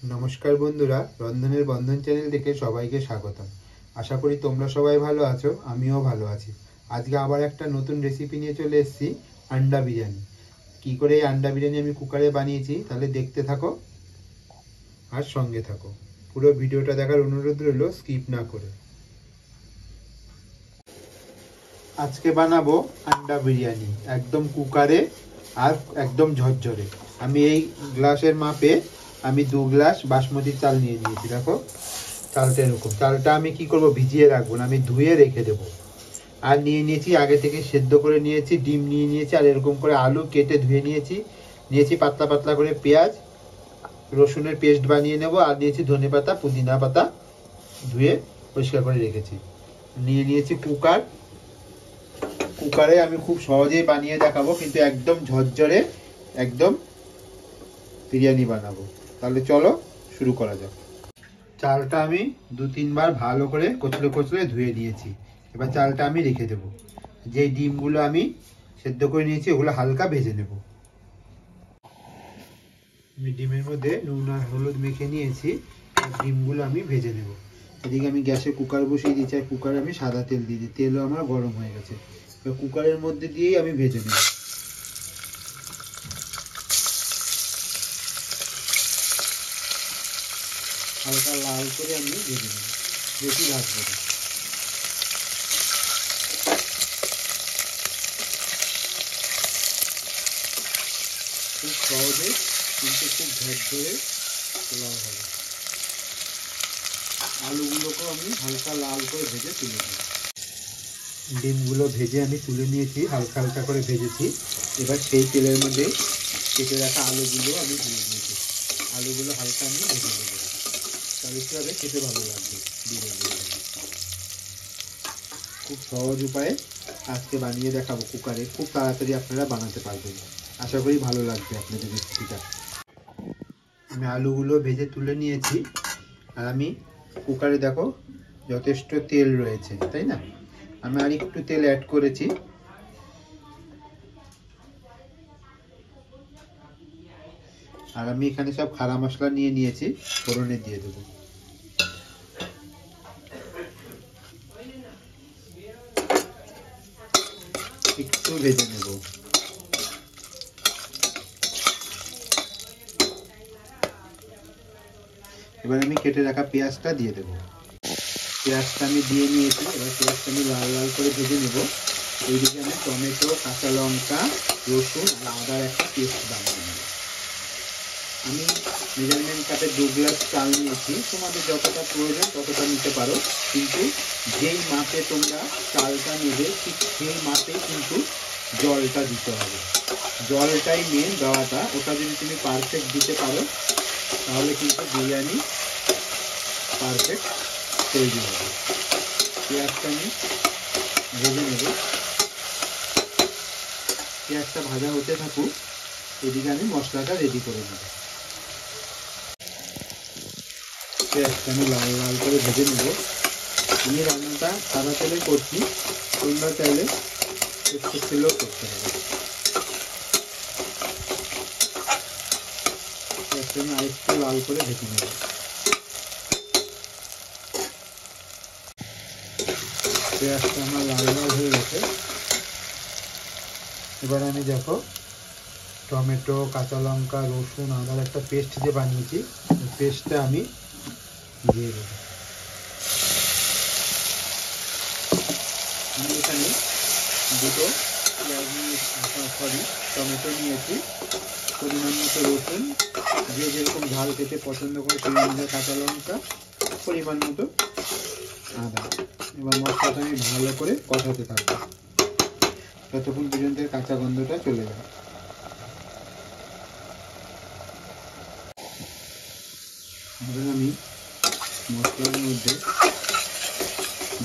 নমস্কার বন্ধুরা, রন্ধনের বন্ধন চ্যানেল থেকে সবাইকে স্বাগতম। আশা করি তোমরা সবাই ভালো আছো, আমিও ভালো আছি। আজকে আবার একটা নতুন রেসিপি নিয়ে চলে এসেছি, আন্ডা বিরিয়ানি। কি করে এই আন্ডা বিরিয়ানি আমি কুকারে বানিয়েছি তাহলে দেখতে থাকো আর সঙ্গে থাকো। পুরো ভিডিওটা দেখার অনুরোধ রইল, স্কিপ না করে। আজকে বানাবো আন্ডা বিরিয়ানি একদম কুকারে আর একদম ঝরঝরে। আমি এই গ্লাসের মাপে আমি 2 গ্লাস বাসমতি চাল নিয়ে নিয়েছি। দেখো চালটা এরকম। চালটা আমি কি করব, ভিজিয়ে রাখবো না, আমি ধুয়ে রেখে দেবো। আর নিয়ে নিয়েছি আগে থেকে সেদ্ধ করে নিয়েছি, ডিম নিয়ে নিয়েছি, আর এরকম করে আলু কেটে ধুয়ে নিয়েছি পাতলা পাতলা করে পেঁয়াজ রসুনের পেস্ট বানিয়ে নেব। আর নিয়েছি ধনেপাতা পুদিনা পাতা ধুয়ে পরিষ্কার করে রেখেছি। নিয়ে নিয়েছি কুকারে আমি খুব সহজেই বানিয়ে দেখাবো, কিন্তু একদম ঝরঝরে একদম বিরিয়ানি বানাবো। তাহলে চলো শুরু করা যাক। চালটা আমি 2-3 বার ভালো করে কচলে কচলে ধুয়ে নিয়েছি। এবার চালটা আমি রেখে দেবো। যে ডিমগুলো আমি সেদ্ধ করে নিয়েছি ওগুলো হালকা ভেজে নেব। আমি ডিমের মধ্যে নুন আর হলুদ মেখে নিয়েছি, ডিমগুলো আমি ভেজে নেব। এদিকে আমি গ্যাসে কুকার বসিয়ে দিয়েছি, আর কুকারে আমি সাদা তেল দিয়ে দিই। তেলও আমার গরম হয়ে গেছে। এবার কুকারের মধ্যে দিয়েই আমি ভেজে নেব। হালকা লাল করে আমি ভেজে নেব, বেশি ভাজবো না। খুব সহজে কিন্তু খুব ঝরঝরে পোলাও হবে। আলুগুলোকেও আমি হালকা লাল করে ভেজে তুলে নেব। ডিমগুলো ভেজে আমি তুলে নিয়েছি, হালকা হালকা করে ভেজেছি। এবার সেই তেলের মধ্যে কেটে রাখা আলুগুলো আমি দিয়ে দিয়েছি। আলুগুলো হালকা আমি ভেজে নেব, তাহলে কী হবে, খেতে ভালো লাগবে বিরিয়ানি। খুব সহজ উপায়ে আজকে বানিয়ে দেখাবো কুকারে, খুব তাড়াতাড়ি আপনারা বানাতে পারবেন। আশা করি ভালো লাগবে আপনাদের রেসিপিটা। আমি আলুগুলো ভেজে তুলে নিয়েছি, আর আমি কুকারে দেখো যথেষ্ট তেল রয়েছে, তাই না? আমি আর একটু তেল অ্যাড করেছি। আর আমি এখানে সব খাড়া মশলা নিয়ে নিয়েছি, ফোড়নে দিয়ে দেবো। একটু ভেজে নেব। এবার আমি কেটে রাখা পেঁয়াজটা দিয়ে দেবো। পেঁয়াজটা আমি দিয়ে নিয়েছি। এবার পেঁয়াজটা আমি লাল লাল করে ভেজে নেব। এইদিকে আমি টমেটো, কাঁচা লঙ্কা, রসুন আর আদার একটা পেস্ট বানিয়ে নেব। আমি মেজারমেন্ট কাপে 2 গ্লাস চাল নিয়েছি। তোমাদের যতটা প্রয়োজন ততটা নিতে পারো, কিন্তু যেই মাপে তোমরা চালটা নেবে ঠিক সেই মাপেই কিন্তু জলটা দিতে হবে। জলটাই মেন দেওয়াটা। ওটা যদি তুমি পারফেক্ট দিতে পারো তাহলে কিন্তু বিরিয়ানি পারফেক্ট তৈরি হবে। পেঁয়াজটা আমি ভেজে নেব। পেঁয়াজটা ভাজা হতে থাকুক, এদিকে আমি মশলাটা রেডি করে নেব। পেঁয়াজটা আমি লাল লাল করে ভেজে নেব। আমি রান্নাটা সাদা তেলে করছি, তোমরা চাইলে সরষের তেলেও করতে হবে। পেঁয়াজটা আমি আরেকটু লাল করে ভেজে নেব। পেঁয়াজটা আমার লাল লাল হয়ে গেছে। এবার আমি দেখো টমেটো, কাঁচা লঙ্কা, রসুন, আদার একটা পেস্ট যে বানিয়েছি, ওই পেস্টটা আমি দিয়ে দেবো। আমি এখানে দুটো টমেটো নিয়েছি, পরিমাণ মতো রসুন, যে যেরকম ঝাল খেতে পছন্দ করে সেই অনুযায়ী কাঁচা লঙ্কা, পরিমাণ মতো আদা। এবার মশলাটা আমি ভালো করে কষাতে থাকবো যতক্ষণ পর্যন্ত কাঁচা গন্ধটা চলে যায়। এবার আমি মশলার মধ্যে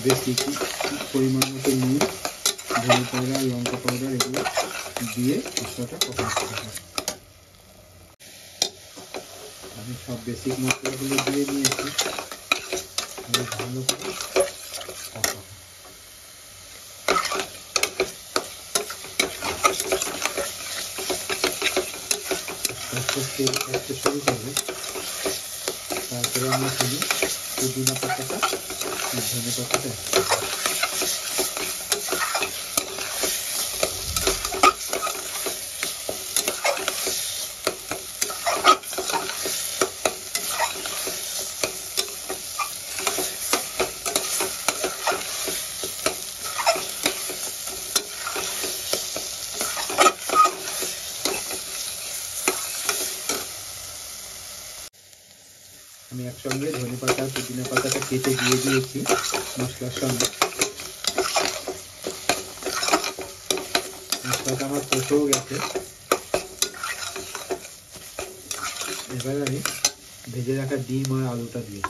বেশি পরিমাণ মতো নুন, ধনে পাউডার, লঙ্কা পাউডার এগুলো দিয়ে মশলাটা কষাতে হবে। আমি সব বেসিক মশলাগুলো দিয়ে নিয়েছি। ভালো করে কষাবো। তেল ছাড়তে শুরু করবে, তারপরে আমি এখানে পুদিনা পাতাটা ধনে পাতাটা আমি একসঙ্গে ধনে পাতা পুদিনা পাতাটা কেটে দিয়ে দিয়েছি মশলার সঙ্গে। মশলাটা আমার কষেও গেছে। এবার আমি ভেজে রাখা ডিম আর আলুটা দিয়ে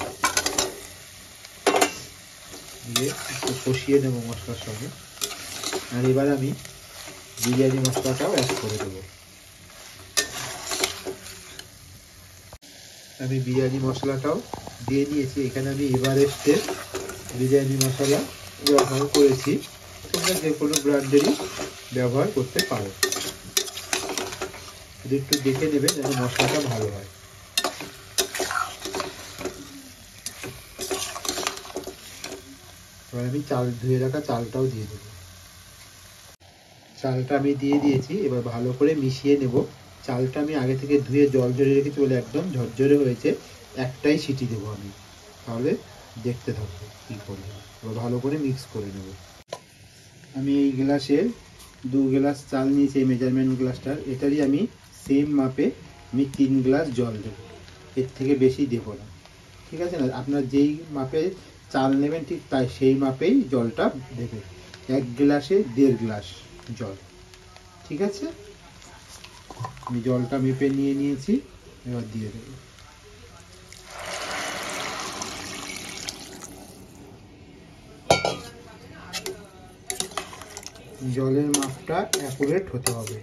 একটু কষিয়ে নেবো মশলার সঙ্গে। আর এবার আমি বিরিয়ানি মশলাটাও অ্যাড করে দেবো। আমি বিরিয়ানি মশলাটাও দিয়ে দিয়েছি। এখানে আমি এভারেস্টের বিরিয়ানি মশলা ব্যবহার করেছি, তোমরা যে কোনো ব্র্যান্ডেরই ব্যবহার করতে পারো। একটু দেখে নেবে যেন মশলাটা ভালো হয়। এবার আমি ধুয়ে রাখা চালটাও দিয়ে দেবো। চালটা আমি দিয়ে দিয়েছি, এবার ভালো করে মিশিয়ে নেব। চালটা আমি আগে থেকে ধুয়ে জল ঝরিয়ে রেখেছি বলে একদম ঝরঝরে হয়েছে। একটাই সিটি দেবো আমি, তাহলে দেখতে থাকবো কী করবো। এবার ভালো করে মিক্স করে নেব। আমি এই গ্লাসের 2 গ্লাস চাল নিয়েছি, এই মেজারমেন্ট গ্লাসটার। এটারই আমি সেম মাপে আমি 3 গ্লাস জল দেবো, এর থেকে বেশি দেবো না, ঠিক আছে না? আপনার যেই মাপে চাল নেবেন ঠিক তাই সেই মাপেই জলটা দেবেন। 1 গ্লাসে 1.5 গ্লাস জল, ঠিক আছে? আমি জলটা মেপে নিয়ে নিয়েছি, এবার দিয়ে দেবো। জলের মাপটা অ্যাকুরেট হতে হবে।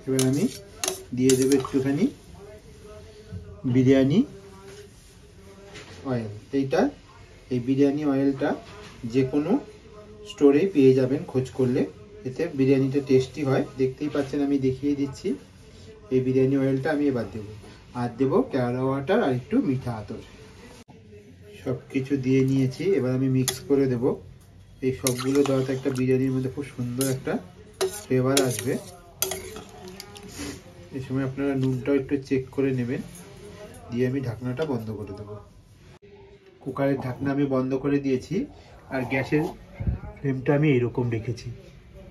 এবার আমি দিয়ে দেবো একটুখানি বিরিয়ানি অয়েল। এই বিরিয়ানি অয়েলটা যে কোনো স্টোরেই পেয়ে যাবেন খোঁজ করলে, এতে বিরিয়ানিটা টেস্টি হয়। দেখতেই পাচ্ছেন আমি দেখিয়ে দিচ্ছি। এই বিরিয়ানি অয়েলটা আমি এবার দেবো, আর দেবো কেওড়া ওয়াটার আর একটু মিঠা আতর। সব কিছু দিয়ে নিয়েছি, এবার আমি মিক্স করে দেবো। এই সবগুলো দেওয়াতে একটা বিরিয়ানির মধ্যে খুব সুন্দর একটা ফ্লেভার আসবে। এই সময় আপনারা নুনটাও একটু চেক করে নেবেন। দিয়ে আমি ঢাকনাটা বন্ধ করে দেবো। কুকারের ঢাকনা আমি বন্ধ করে দিয়েছি, আর গ্যাসের ফ্লেমটা আমি এরকম রেখেছি।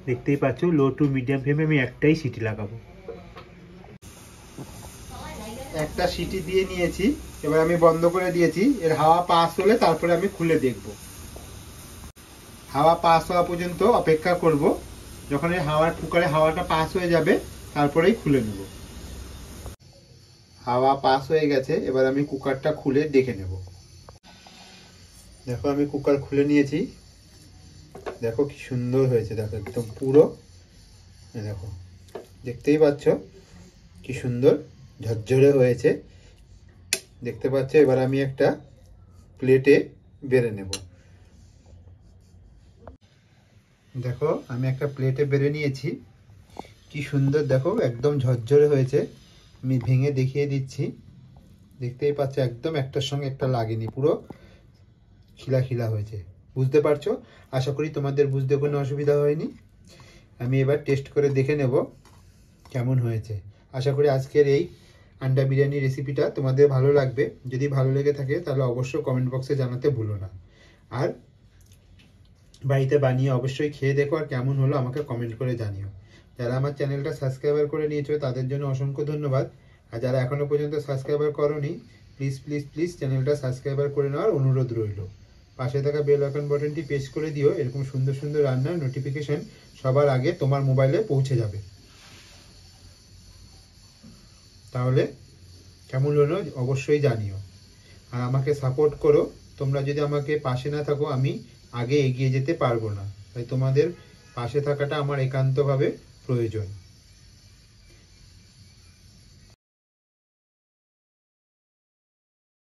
দেখতেই পাচ্ছ, লো টু মিডিয়াম ফ্লেমে আমি একটাই সিটি লাগাবো। একটা সিটি দিয়ে নিয়েছি, এবার আমি বন্ধ করে দিয়েছি। এর হাওয়া পাস হলে তারপরে আমি খুলে দেখব। হাওয়া পাস হওয়া পর্যন্ত অপেক্ষা করব। যখন এই কুকারে হাওয়াটা পাস হয়ে যাবে তারপরেই খুলে নেব। হাওয়া পাস হয়ে গেছে, এবার আমি কুকারটা খুলে দেখে নেব। দেখো আমি কুকার খুলে নিয়েছি। দেখো কি সুন্দর হয়েছে, দেখো একদম পুরো। দেখো, দেখতেই পাচ্ছ কি সুন্দর ঝরঝরে হয়েছে, দেখতে পাচ্ছ। এবার আমি একটা প্লেটে বেড়ে নেব। দেখো আমি একটা প্লেটে বেড়ে নিয়েছি, কি সুন্দর দেখো একদম ঝরঝরে হয়েছে। আমি ভেঙে দেখিয়ে দিচ্ছি। দেখতেই পাচ্ছ একদম একটার সঙ্গে একটা লাগেনি, পুরো খিলা খিলা হয়েছে। বুঝতে পারছো? আশা করি তোমাদের বুঝতে কোনো অসুবিধা হয়নি। আমি এবার টেস্ট করে দেখে নেব কেমন হয়েছে। আশা করি আজকের এই আন্ডা বিরিয়ানি রেসিপিটা তোমাদের ভালো লাগবে। যদি ভালো লেগে থাকে তাহলে অবশ্যই কমেন্ট বক্সে জানাতে ভুলো না। আর বাড়িতে বানিয়ে অবশ্যই খেয়ে দেখো, আর কেমন হলো আমাকে কমেন্ট করে জানিও। যারা আমার চ্যানেলটা সাবস্ক্রাইবার করে নিয়েছো তাদের জন্য অসংখ্য ধন্যবাদ। আর যারা এখনো পর্যন্ত সাবস্ক্রাইবার করোনি, প্লিজ প্লিজ প্লিজ চ্যানেলটা সাবস্ক্রাইবার করে নেওয়ার অনুরোধ রইল। পাশে থাকা বেল আইকন বাটনটি প্রেস করে দিও, এরকম সুন্দর সুন্দর রান্নার নোটিফিকেশন সবার আগে তোমার মোবাইলে পৌঁছে যাবে। তাহলে কেমন হলো অবশ্যই জানিও, আর আমাকে সাপোর্ট করো। তোমরা যদি আমাকে পাশে না থাকো আমি আগে এগিয়ে যেতে পারবো না। তাই তোমাদের পাশে থাকাটা আমার একান্তভাবে প্রয়োজন।